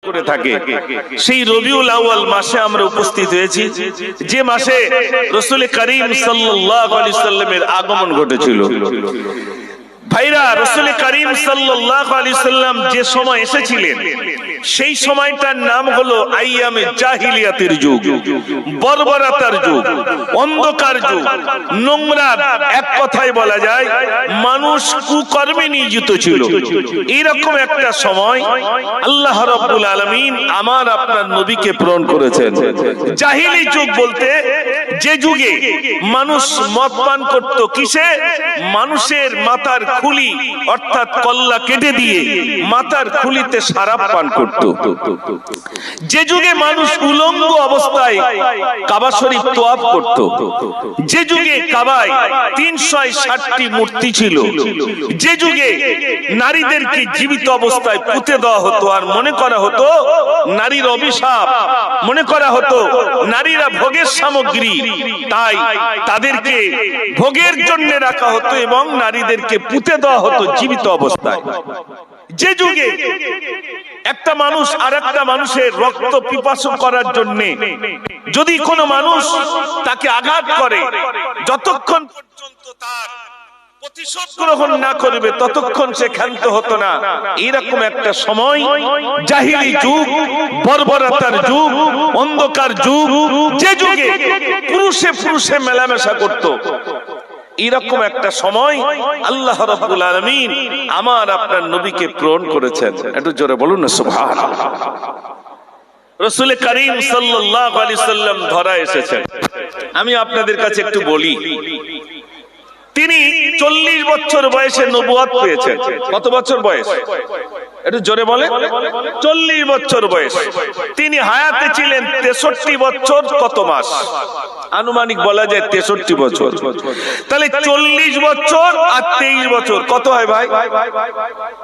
করে থাকে। সেই রবিউল আউয়াল মাসে আমরা উপস্থিত হয়েছি, যে মাসে রাসূল করিম সাল্লাল্লাহু আলাইহি সাল্লামের আগমন ঘটেছিল। ভাইরা, রাসূল করিম সাল্লাল্লাহু আলাইহি সাল্লাম যে সময় এসেছিলেন সেই সময়টার নাম হলো আইয়ামে জাহিলিয়াতের যুগ, বর্বরতার যুগ, অন্ধকার যুগ, নোংরা, এক কথায় বলা যায় মানুষ কুকর্মে নিয়োজিত ছিল। এরকম একটা সময় আল্লাহ রাব্বুল আলামিন আমার আপনার নবীকে প্রেরণ করেছেন। জাহিলি যুগ বলতে যে যুগে মানুষ মদ পান করত, কিসে? মানুষের মাথার খুলি অর্থাৎ কল্লা কেটে দিয়ে মাথার খুলিতে শরাব পান করত। যে যুগে মানুষ উলঙ্গ অবস্থায় কাবা শরীফ তওয়াফ করত, যে যুগে কাবায় ৩৬০টি মূর্তি ছিল, যে যুগে নারীদেরকে জীবিত অবস্থায় পুঁতে দেওয়া হতো আর মনে করা হতো নারীর অভিশাপ, মনে করা হতো নারীরা ভোগের সামগ্রী, তাই তাদেরকে ভোগের জন্য রাখা হতো এবং নারীদেরকে পুঁতে দেওয়া হতো জীবিত অবস্থায়। যে যুগে একটা মানুষ আর একটা মানুষের রক্ত পিপাসু করার জন্য যদি কোনো মানুষ তাকে আঘাত করে, যতক্ষণ পর্যন্ত তার প্রতিশোধ গ্রহণ না করবে ততক্ষণ সে ক্ষান্ত হতো না। এরকম একটা সময় জাহিলি যুগ, বর্বরতার যুগ, অন্ধকার যুগ, যে যুগে পুরুষে পুরুষে মেলামেশা করত, এরকম একটা সময় আল্লাহ রাব্বুল আলামিন আমার আপনার নবীকে প্রেরণ করেছেন। একটু জোরে বলুন না সুবহানাল্লাহ। রাসূল করিম সাল্লাল্লাহু আলাইহি সাল্লাম ধরা এসেছেন। আমি আপনাদের কাছে একটু বলি, তিনি ৪০ বছর বয়সে নবুয়ত পেয়েছেন। কত বছর বয়স? একটু জোরে বলে। ৪০ বছর বয়স। তিনি হায়াতে ছিলেন ৬৩ বছর কত মাস? আনুমানিক বলা যায় ৬৩ বছর। তাহলে ৪০ বছর আর ২৩ বছর কত হয় ভাই?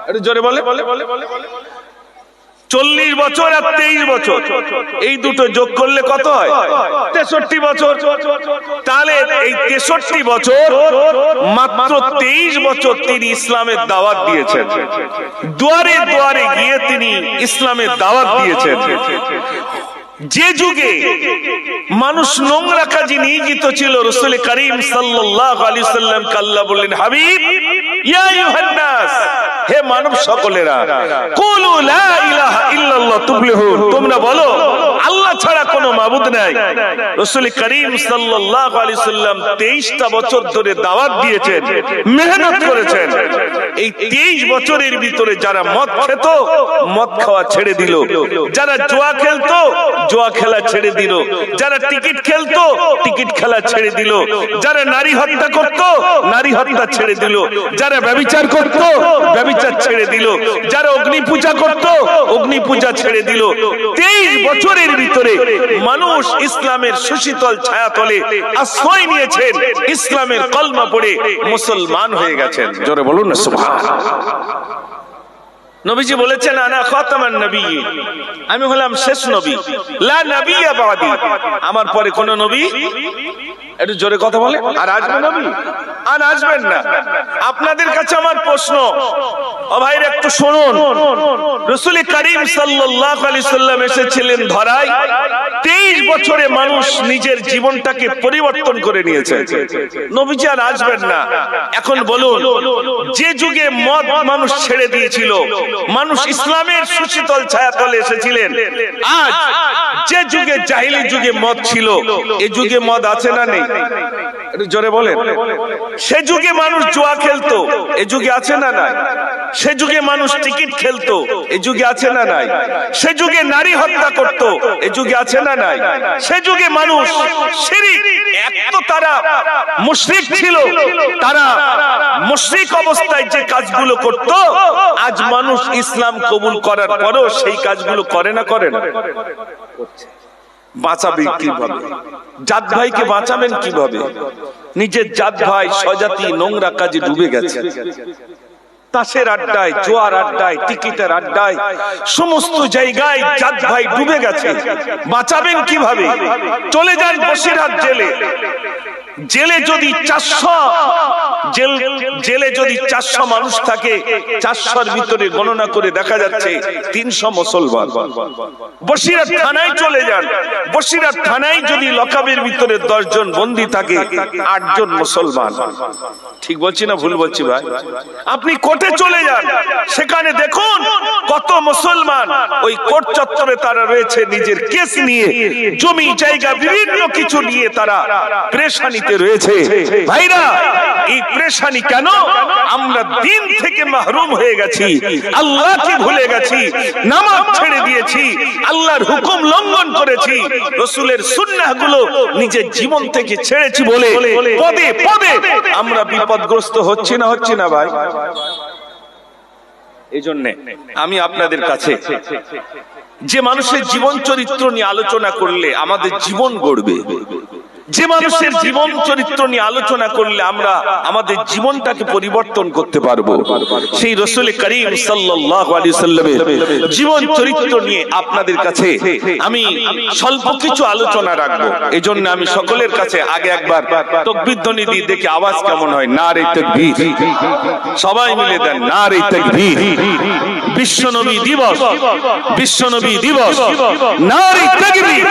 একটু জোরে বলে। ৪০ বছর আর ২৩ বছর, এই দুটো যোগ করলে কত হয়? ৬৩ বছর। তাহলে এই ৬৩ বছর মাত্র ২৩ বছর তিনি ইসলামের দাওয়াত দিয়েছেন। দুয়ারে দুয়ারে গিয়ে তিনি ইসলামের দাওয়াত দিয়েছেন। যে যুগে মানুষ নোংরা কাজে নিয়োজিত ছিল, রাসূল করিম সাল্লাল্লাহু আলাইহি সাল্লাম আল্লাহ বললেন, হাবিব ইয়া আইয়ুহান নাস, হে মানব সকলেরা, কুলু লা ইলাহা ইল্লাল্লাহ তুফলিহুন, তোমরা বলো আল্লাহ ছাড়া কোনো মাবুদ নাই। রাসূল করিম সাল্লাল্লাহু আলাইহি সাল্লাম ২৩টা বছর ধরে দাওয়াত দিয়েছেন, মেহনত করেছেন। এই ২৩ বছরের ভিতরে যারা মদ খেত, মদ খাওয়া ছেড়ে দিল, যারা জুয়া খেলতো, জুয়া খেলা ছেড়ে দিল, যারা টিকিট খেলতো, টিকিট খেলা ছেড়ে দিল, যারা নারী হত্যা করত, নারী হত্যা ছেড়ে দিল, যারা ব্যভিচার করত, ব্যভিচার ছেড়ে দিল, যারা অগ্নি পূজা করত, অগ্নি পূজা ছেড়ে দিল। ২৩ বছরের ভিতরে মানুষ ইসলামের সুশীতল ছায়াতলে আশ্রয় নিয়েছেন, ইসলামের কলমা পড়ে মুসলমান হয়ে গেছেন। জোরে বলুন না সুবহানাল্লাহ। নবীজি বলেছেন, আনা খাতামান নবিয়্যিন, আমি হলাম শেষ নবী, লা নবিয়্যা বাদি, আমার পরে কোন নবী, একটু জোরে কথা বলে, আর আসবে নবী? আর আসবেন না। আপনাদের কাছে আমার প্রশ্ন, ও ভাইরা একটু শুনুন, রাসূল করিম সাল্লাল্লাহু আলাইহি সাল্লাম এসেছিলেন ধরায়, ২৩ বছরে মানুষ নিজের জীবনটাকে পরিবর্তন করে নিয়েছে। নবীজি আর আসবেন না। এখন বলুন, যে যুগে মদ মানুষ ছেড়ে দিয়েছিল, মানুষ ইসলামের সুশীতল ছায়াতলে এসেছিলেন, আজ যে যুগে জাহিলি যুগে মদ ছিল, এ যুগে মদ আছে না নেই? একটু জোরে বলেন। সে যুগে মানুষ জুয়া খেলতো, এ যুগে আছে না নাই? সে যুগে মানুষ টিকিট খেলতো, এ যুগে আছে না নাই? সে যুগে নারী হত্যা করত, এ যুগে আছে না নাই? সে যুগে মানুষ শিরক, এক তো তারা মুশরিক ছিল, তারা মুশরিক অবস্থায় যে কাজগুলো করত, আজ মানুষ ইসলাম কবুল করার পরেও সেই কাজগুলো করে না? করে না? বাঁচাবে কিভাবে? জাত ভাইকে বাঁচাবেন কিভাবে? নিজের জাত ভাই স্বজাতি নোংরা কাজে ডুবে গেছে। তাসের আড্ডায়, জোয়ার আড্ডায়, টিকিটের আড্ডায়, সমস্ত জায়গায় জাত ভাই ডুবে গেছে। বাঁচাবেন কিভাবে? চলে যান বসিরহাট জেলে, জেলে যদি 400 জেলে যদি 400 মানুষ থাকে, 400-র ভিতরে গণনা করে দেখা যাচ্ছে 300 মুসলমান। বসিরহাট থানায় চলে যান, বসিরহাট থানায় যদি লকাবের ভিতরে 10 জন বন্দী থাকে, 8 জন মুসলমান। ঠিক বলছি না ভুল বলছি ভাই? আপনি কোর্টে চলে যান, সেখানে দেখুন কত মুসলমান ওই কোর্ট চত্বরে তারা রয়েছে, নিজের কেস নিয়ে, জমি জায়গা বিভিন্ন কিছু নিয়ে তারা পেরেশানিতে রয়েছে। ভাইরা, এই পেরেশানি কেন? আমরা দিন থেকে মাহরুম হয়ে গেছি, আল্লাহকে ভুলে গেছি, নামাজ ছেড়ে দিয়েছি, আল্লাহর হুকুম লঙ্ঘন করেছি, রাসূলের সুন্নাহগুলো নিজের জীবন থেকে ছেড়েছি বলে পদে পদে আমরা বিপদগ্রস্ত হচ্ছি না ভাই? এই জন্য আমি আপনাদের কাছে, যে মানুষের জীবন চরিত্র নিয়ে আলোচনা করলে আমাদের জীবন গড়বে, যে মানুষের জীবন চরিত্র নিয়ে আলোচনা করলে আমরা আমাদের জীবনটাকে পরিবর্তন করতে পারবো, সেই রাসূল করিম সাল্লাল্লাহু আলাইহি সাল্লামের জীবন চরিত্র নিয়ে আপনাদের কাছে আমি স্বল্প কিছু আলোচনা রাখবো। এজন্য আমি সকলের কাছে আগে একবার তাকবীর ধ্বনি দিয়ে দেখি আওয়াজ কেমন হয়। নারে তাকবীর, সবাই মিলে দেন নারে তাকবীর। বিশ্বনবী দিবস, বিশ্বনবী দিবস, নারে তাকবীর।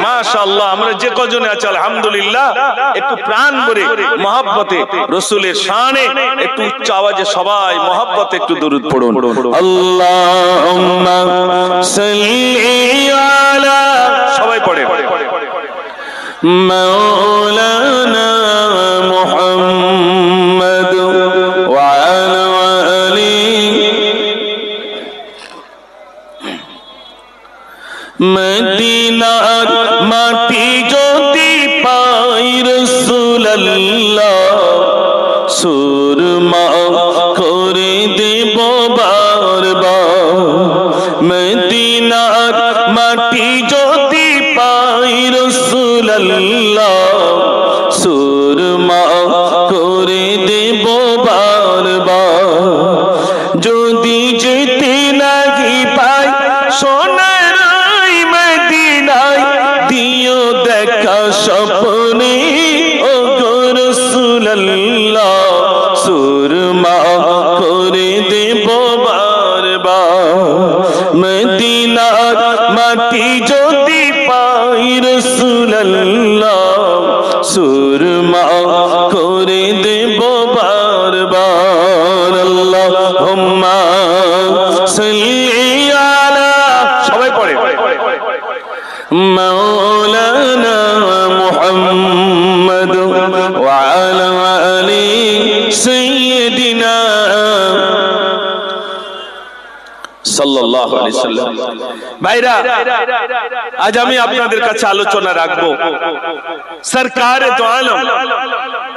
মাশাআল্লাহ, আমরা যে কজনে আছি আলহামদুলিল্লাহ, একটু প্রাণ ভরে মহব্বতে রাসূলের শানে একটু উচ্চ আওয়াজে সবাই মহব্বতে একটু দরুদ পড়ুন। আল্লাহুম্মা সাল্লি আলা, সবাই পড়ে, মাওলানা মুহাম্মদ ওয়া আলা আলিহি মদিনার মাটি যদি পাই রাসূলুল্লাহ, সুরমা করে দেব বারবার। মদিনার মাটি যদি পাই রাসূলুল্লাহ, সুরমা করে দেব বারবার। যদি যেতে লাগি পাই সোনার মদিনায়, দিও দেখা স্বপ্নে ও গো রাসূলুল্লাহ, সুরমা করে দেব বারবার। মদিনার মাটি যদি পাই রাসূলুল্লাহ, সুরমা করে দেব বারবার। আল্লাহুম্মা সাল্লি আলা, সবাই পড়ে, মাওলানা মুহাম্মদ ওয়া আলা আলি সাইয়্যিদিনা সাল্লাল্লাহু আলাইহি সাল্লাম। ভাইরা, আজ আমি আপনাদের কাছে আলোচনা রাখবো সরকারে দো আলম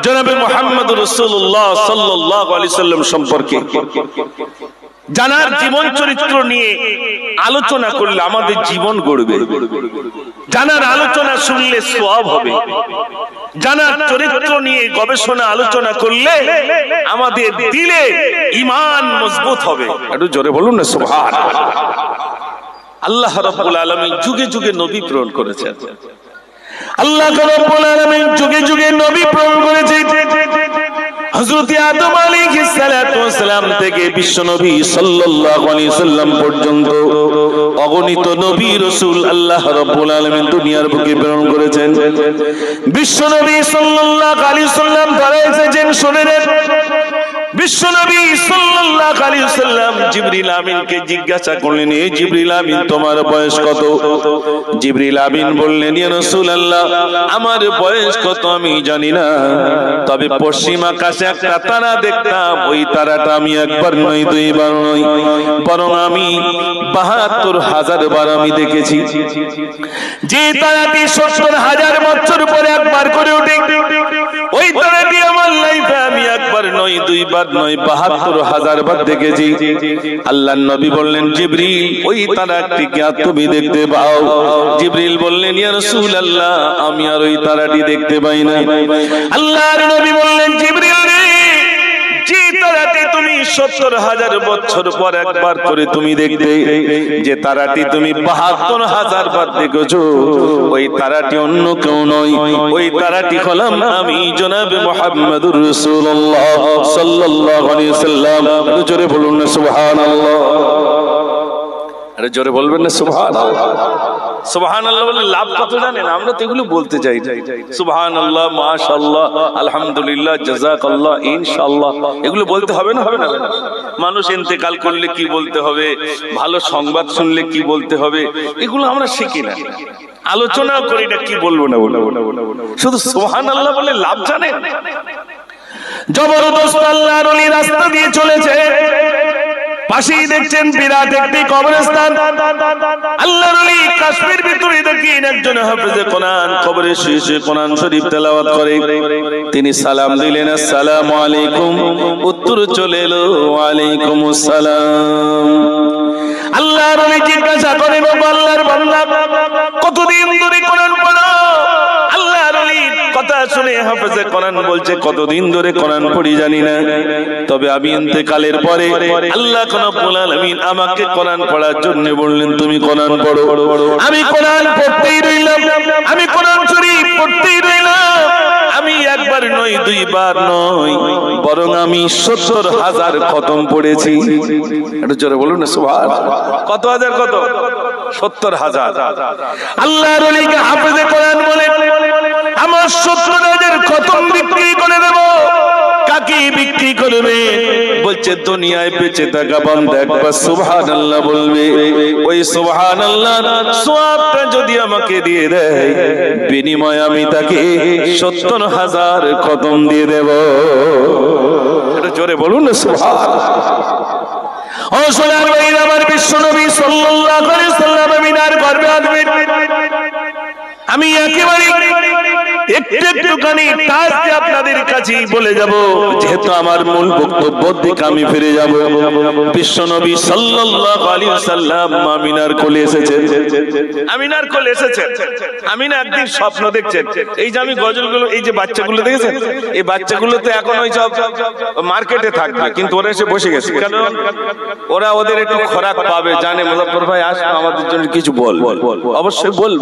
জনাবে মুহাম্মদুর রাসূলুল্লাহ সাল্লাল্লাহু আলাইহি সাল্লাম সম্পর্কে। জানার জীবন চরিত্র নিয়ে আলোচনা করলে আমাদের জীবন গড়বে, জানার আলোচনা শুনলে সওয়াব হবে, জানার চরিত্র নিয়ে গবেষণা আলোচনা করলে আমাদের দিলে ঈমান মজবুত হবে। একটু জোরে বলুন না সুবহানাল্লাহ। আল্লাহ রাব্বুল আলামিন যুগে যুগে নবী প্রেরণ করেছেন, আল্লাহ রাব্বুল আলামিন যুগে যুগে নবী প্রেরণ করেছেন। হযরত আদম আলাইহিস সালাতু ওয়াস সালাম থেকে বিশ্ব নবী সাল্লাল্লাহু আলাইহি সাল্লাম পর্যন্ত অগণিত নবী রাসূল আল্লাহ রাব্বুল আলামিন দুনিয়ার বুকে প্রেরণ করেছেন। বিশ্ব নবী সাল্লাল্লাহু আলাইহি সাল্লাম তারা এসেছেন, শুনেন, বিশ্ব নবী সাল্লাল্লাহু আলাইহি সাল্লাম জিবরিল আমিনকে জিজ্ঞাসা করলেন, এ জিবরিল আমিন, তোমার বয়স কত? জিবরিল আমিন বললেন, ইয়া রাসূলুল্লাহ, আমার বয়স কত আমি জানি না, তবে পশ্চিম আকাশে একটা তারা দেখতাম, ওই তারাটা আমি একবার নয় দুইবার নয়, বরং আমি ৭২,০০০ বার আমি দেখেছি। যে তারাটি ৭০,০০০ বছর পরে একবার করে ওঠে, ওই তারাটি আমার লাইফে আমি একবার নয় দুইবার নয় ৭২,০০০ বার দেখেছি। আল্লাহর নবী বললেন, জিবরিল, ওই তারাটিকে তুমি দেখতে পাও? জিবরিল বললেন, ইয়া রাসূলুল্লাহ, আমি আর ওই তারাটি দেখতে পাই না। আল্লাহর নবী বললেন, জিবরিল, যে তারাটি তুমি 70,000 বছর পর একবার করে তুমি দেখতে, যে তারাটি তুমি 72,000 বার দেখেছো, ওই তারাটি অন্য কেউ নয়, ওই তারাটি হলাম আমি জনাবে মুহাম্মদুর রাসূলুল্লাহ সাল্লাল্লাহু আলাইহি ওয়াসাল্লাম। জোরে বলুন না সুবহানাল্লাহ। আরে জোরে বলবেন না সুবহানাল্লাহ। সুবহানাল্লাহ বলে লাভ কত জানেন? আমরা তো এগুলো বলতে চাই, সুবহানাল্লাহ, মাশাআল্লাহ, আলহামদুলিল্লাহ, জাযাকাল্লাহ, ইনশাআল্লাহ, এগুলো বলতে হবে না? হবে না? মানুষ ইন্তেকাল করলে কি বলতে হবে, ভালো সংবাদ শুনলে কি বলতে হবে, এগুলো আমরা শিখি না, আলোচনা করি না, কি বলবো না বলবো, শুধু সুবহানাল্লাহ বলে লাভ জানেন? জবরদস্ত আল্লাহর ওলি রাস্তা দিয়ে চলেছে, পাশেই দেখছেন বিরাট একটি কবরস্থান। আল্লাহর ওলি কাশ্মীর ভিতরে দেখেন একজন হাফেজে কোরআন কবরে শুয়ে কোরআন শরীফ তেলাওয়াত করে। তিনি সালাম দিলেন, আসসালামু আলাইকুম, উত্তর চলে এলো ওয়ালাইকুম আসসালাম। আল্লাহর ওলি জিজ্ঞাসা করেন, ও আল্লাহর বান্দা, কতদিন ধরে কোরআন পড়ো? আল্লাহর ওলি কথা শুনে হাফেজে কোরআন বলছে, কতদিন ধরে কোরআন পড়ি জানি না, তবে আমি ইন্তেকালের পরে আল্লাহ রাব্বুল আলামিন আমাকে কোরআন পড়ার জন্য বললেন, তুমি কোরআন পড়ো। আমি কোরআন পড়তেই রইলাম, আমি কোরআন শরীফ পড়তেই রইলাম। আমি একবার নয়, দুইবার নয়, বরং আমি 70,000 খতম পড়েছি। একটু জোরে বলুন না সুবহানাল্লাহ। কত হাজার? কত? 70,000। আল্লাহর ওলিকে হাফেজে কোরআন বলে, আমার 70,000 খতম বিক্রি করে দেব। কাকে বিক্রি করবে? বলছে দুনিয়ায় বেঁচে থাকা বান্দা একবার সুবহানাল্লাহ বলবে, ওই সুবহানাল্লাহর সওয়াবটা যদি আমাকে দিয়ে দেয়, বিনিময়ে আমি তাকে 70,000 খতম দিয়ে দেব। এটা জোরে বলুন না সুবহানাল্লাহ। ও সোনার ভাইরা, আমার বিশ্বনবী সাল্লাল্লাহু আলাইহি ওয়াসাল্লাম আমিনার গর্ভে আসবেন। আমি একেবারে একটুখানি টাচ দিয়ে আপনাদের কাছে বলে যাব, যেহেতু আমার মূল বক্তব্যের দিকে আমি ফিরে যাব। বিশ্বনবী সাল্লাল্লাহু আলাইহি ওয়াসাল্লাম আমিনার কোলে এসেছেন। আমিনার কোলে এসেছেন। আমিনা একদিন স্বপ্ন দেখছেন, এই যে আমি গজলগুলো, এই যে বাচ্চাগুলো দেখেছেন, এই বাচ্চাগুলো তো এখন ওই সব মার্কেটে থাকবে, কিন্তু ওরা এসে বসে গেছে। কেন? ওরা ওদের একটু খোরাক পাবে, জানে মুজাফফর ভাই আসবে, আমাদের জন্য কিছু বল। অবশ্যই বল।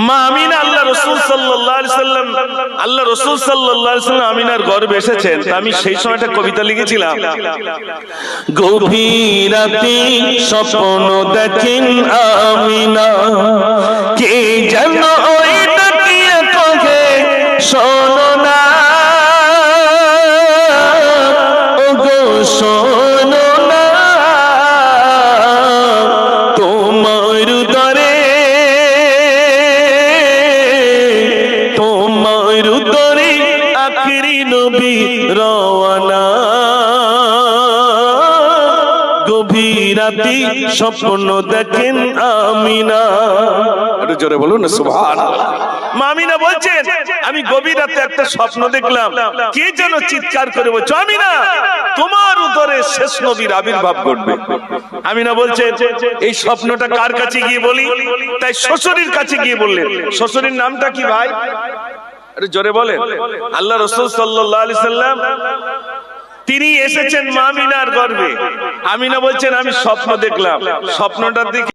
মা আমিনা আল্লাহ রাসূল সাল্লাল্লাহু আলাইহি ওয়াসাল্লাম, আল্লাহ রাসূল সাল্লাল্লাহু আলাইহি ওয়াসাল্লাম আমিনার গর্ভে এসেছেন। আমি সেই সময় একটা কবিতা লিখেছিলাম, গভীর রাতে স্বপ্ন দেখেন আমিনা, কে যেন ওই ডাকিয়ে কহে শোনো না, ওগো শোনো না, তোমার উদরে, তোমার উদরে আখিরি নবী রওয়ানা, গভীর রাতে স্বপ্ন দেখেন আমিনা। একটু জোরে বলুন না সুবহানাল্লাহ। মা আমিনা বলছেন, আমি গভীর রাতে একটা স্বপ্ন দেখলাম, কে যেন চিৎকার করে বলছে, আমিনা তোমার উদরে শেষ নবীর আবির্ভাব ঘটবে। আমিনা বলছেন, এই স্বপ্নটা কার কাছে গিয়ে বলি? তাই শ্বশুরের কাছে গিয়ে বললেন। শ্বশুরের নামটা কি ভাই? আরে জোরে বলেন। আল্লাহ রাসূল সাল্লাল্লাহু আলাইহি সাল্লাম তিনি এসেছেন মা আমিনার গর্ভে। আমিনা বলছেন, আমি স্বপ্ন দেখলাম, স্বপ্নটার দিকে